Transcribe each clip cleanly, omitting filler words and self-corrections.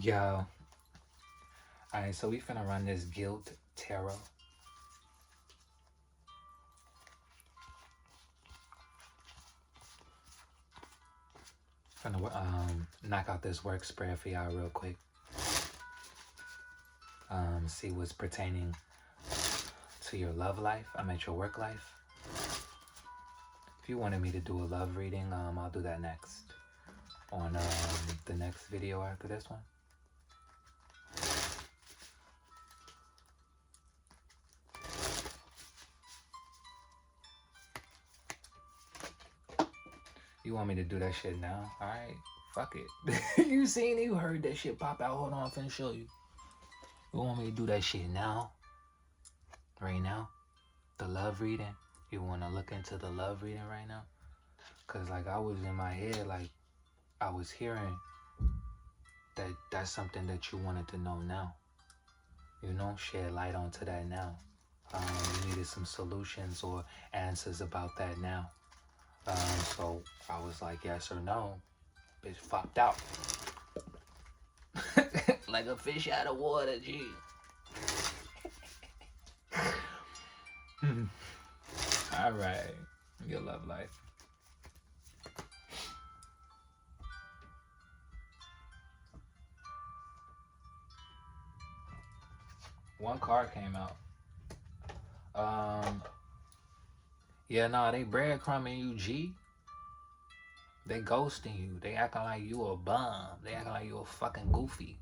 Yo. Alright, so we finna run this Guilt Tarot. Finna knock out this work spread for y'all real quick. See what's pertaining to your love life. Your work life. If you wanted me to do a love reading, I'll do that next. On the next video after this one. You want me to do that shit now? Alright, fuck it. You heard that shit pop out. Hold on, I'm finna show you. You want me to do that shit now? Right now? The love reading? You wanna look into the love reading right now? Cause like I was in my head, like I was hearing that that's something that you wanted to know now. You know, shed light onto that now. You needed some solutions or answers about that now. So I was like, yes or no. Bitch fucked out. Like a fish out of water, G. Alright. Your love life. One card came out. Yeah, nah, they breadcrumbing you, G. They ghosting you. They acting like you a bum. They acting like you a fucking goofy.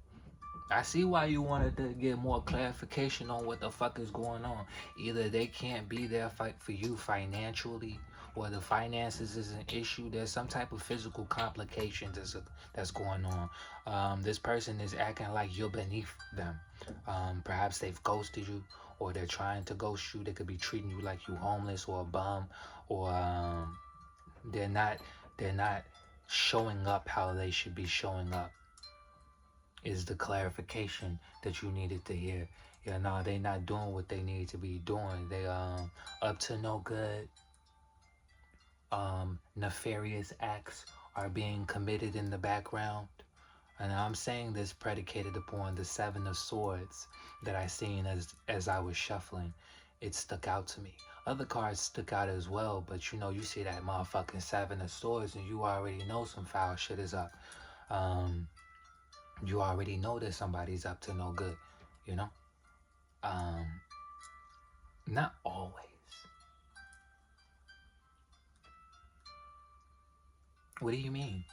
I see why you wanted to get more clarification on what the fuck is going on. Either they can't be there for you financially, or the finances is an issue. There's some type of physical complications that's going on. This person is acting like you're beneath them. Perhaps they've ghosted you, or they're trying to ghost you. They could be treating you like you homeless or a bum, or they're not showing up how they should be showing up. Is the clarification that you needed to hear. Yeah, no, they not doing what they need to be doing. They up to no good. Nefarious acts are being committed in the background. And I'm saying this predicated upon the Seven of Swords that I seen as I was shuffling. It stuck out to me. Other cards stuck out as well, but you know, you see that motherfucking Seven of Swords and you already know some foul shit is up. You already know that somebody's up to no good, you know? Not always. What do you mean?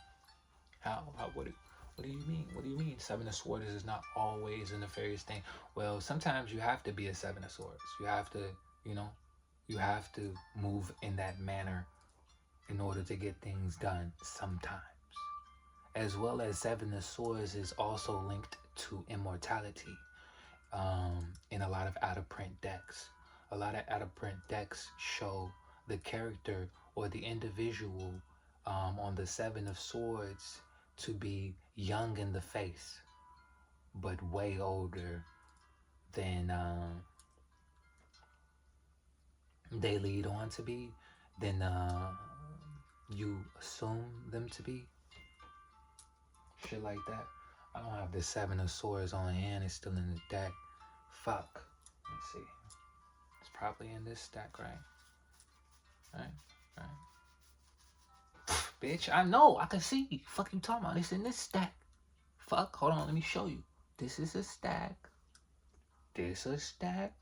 What do you mean? What do you mean? Seven of Swords is not always a nefarious thing. Well, sometimes you have to be a Seven of Swords. You have to, you know, you have to move in that manner in order to get things done sometimes. As well as Seven of Swords is also linked to immortality in a lot of out-of-print decks. A lot of out-of-print decks show the character or the individual on the Seven of Swords to be young in the face, but way older than they lead on to be, than you assume them to be. Shit like that. I don't have the Seven of Swords on hand. It's still in the deck. Fuck. Let me see. It's probably in this stack, right? Right. Bitch, I know. I can see. Fuck you talking about? It's in this stack. Fuck. Hold on. Let me show you. This is a stack. This a stack.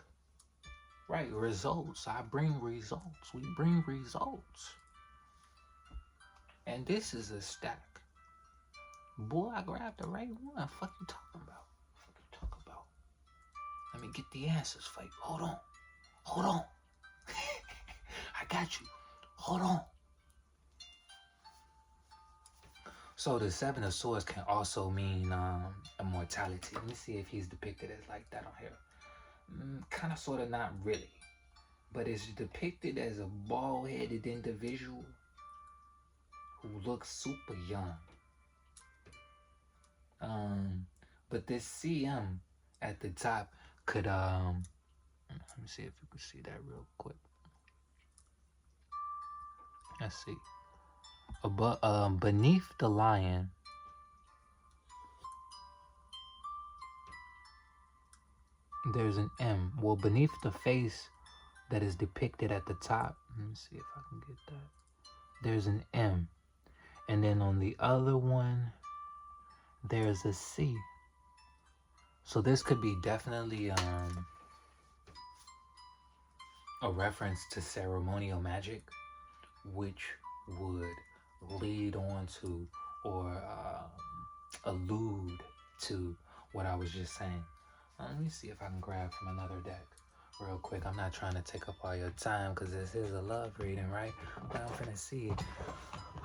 Right. Results. I bring results. We bring results. And this is a stack. Boy, I grabbed the right one. Fuck you talking about? Let me get the answers for you. Hold on. I got you. Hold on. So the Seven of Swords can also mean immortality. Let me see if he's depicted as like that on here. Kind of, sort of, not really. But it's depicted as a bald-headed individual who looks super young. But this CM at the top could, let me see if you can see that real quick. Let's see. Beneath the lion There's an M. Well, beneath the face that is depicted at the top, let me see if I can get that. There's an M. And then on the other one, there's a C. So this could be definitely a reference to ceremonial magic, which would lead on to or allude to what I was just saying. Let me see if I can grab from another deck real quick. I'm not trying to take up all your time because this is a love reading, right? But I'm finna see.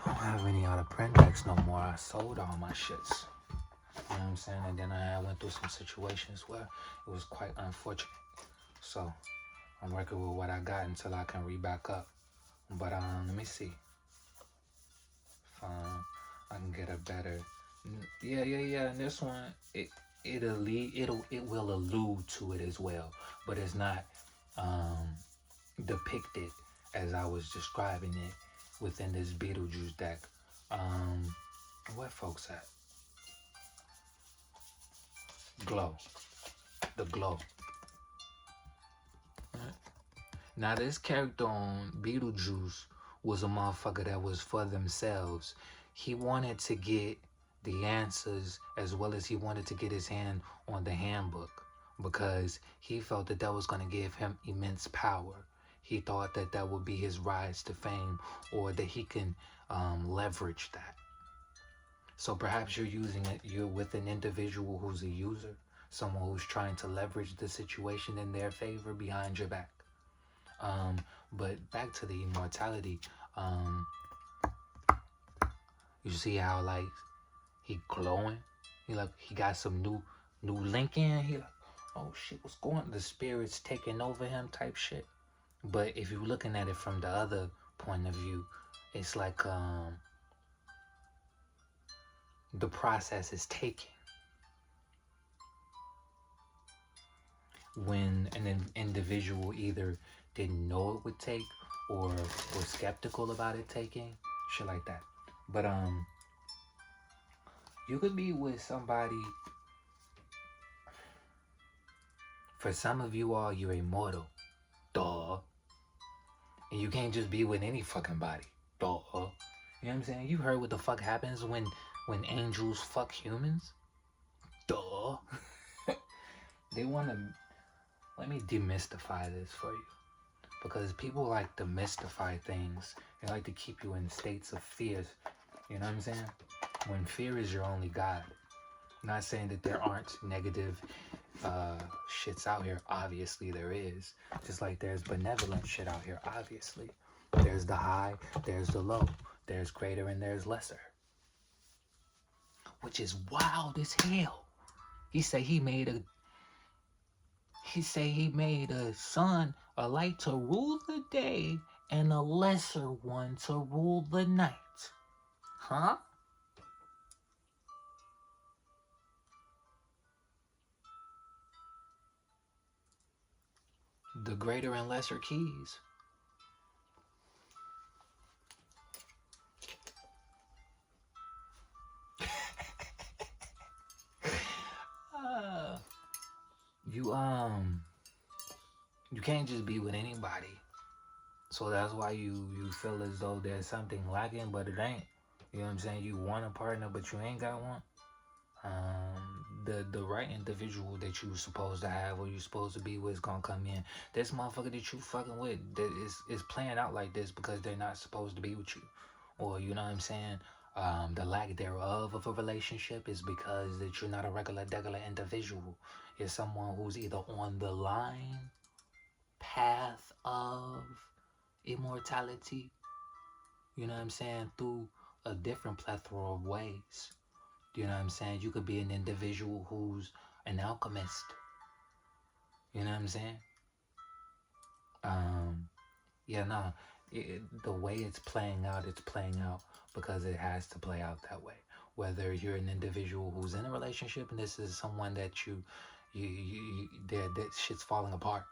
I don't have any other print decks no more. I sold all my shits. You know what I'm saying? And then I went through some situations where it was quite unfortunate. So I'm working with what I got until I can reback up. But let me see if I can get a better. Yeah. And this one, it will allude to it as well, but it's not depicted as I was describing it within this Beetlejuice deck. Where folks at? Glow. The glow. Right. Now this character on Beetlejuice was a motherfucker that was for themselves. He wanted to get the answers as well as he wanted to get his hand on the handbook because he felt that that was going to give him immense power. He thought that that would be his rise to fame or that he can leverage that. So perhaps you're with an individual who's a user, someone who's trying to leverage the situation in their favor behind your back. But back to the immortality, you see how like he glowing? He got some new link in. He like, oh shit, what's going on? The spirit's taking over him type shit. But if you're looking at it from the other point of view, it's like the process is taking. When an individual either didn't know it would take or were skeptical about it taking, shit like that. But you could be with somebody. For some of you all, you're immortal, duh. And you can't just be with any fucking body, duh. You know what I'm saying? You heard what the fuck happens when angels fuck humans, duh. They want to. Let me demystify this for you. Because people like to mystify things. They like to keep you in states of fear. You know what I'm saying? When fear is your only God. I'm not saying that there aren't negative shits out here. Obviously there is. Just like there's benevolent shit out here. Obviously. There's the high. There's the low. There's greater and there's lesser. Which is wild as hell. He made a sun, a light to rule the day, and a lesser one to rule the night. Huh? The greater and lesser keys. You can't just be with anybody. So that's why you feel as though there's something lacking, but it ain't. You know what I'm saying? You want a partner, but you ain't got one. The right individual that you supposed to have or you supposed to be with is gonna come in. This motherfucker that you fucking with that is playing out like this because they're not supposed to be with you. Or you know what I'm saying? The lack thereof of a relationship is because that you're not a regular individual. You're someone who's either on the line path of immortality, you know what I'm saying, through a different plethora of ways. You know what I'm saying? You could be an individual who's an alchemist. You know what I'm saying? The way it's playing out because it has to play out that way. Whether you're an individual who's in a relationship and this is someone that that shit's falling apart.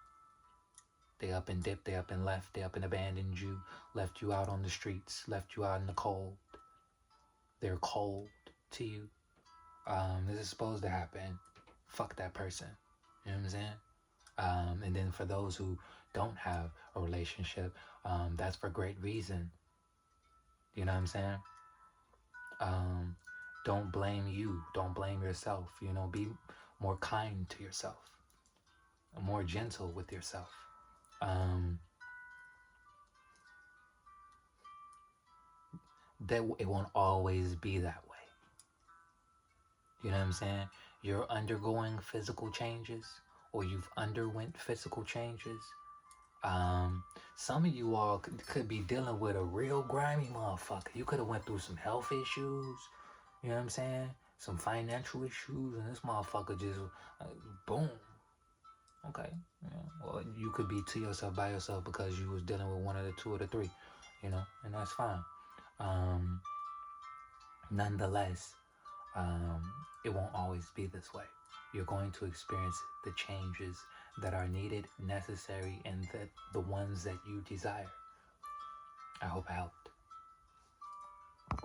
They up and dipped, they up and left, they up and abandoned you, left you out on the streets, left you out in the cold. They're cold to you. This is supposed to happen. Fuck that person. You know what I'm saying? And then for those who don't have a relationship, that's for great reason. You know what I'm saying? Don't blame you. Don't blame yourself. You know, be more kind to yourself, more gentle with yourself. That it won't always be that way. You know what I'm saying? You're undergoing physical changes, or you've underwent physical changes. Some of you all could be dealing with a real grimy motherfucker. You could have went through some health issues, you know what I'm saying? Some financial issues, and this motherfucker just, boom. Okay, yeah. Well, you could be to yourself by yourself because you was dealing with one of the two or the three, you know, and that's fine. Nonetheless, it won't always be this way. You're going to experience the changes that are needed, necessary, and the ones that you desire. I hope I helped.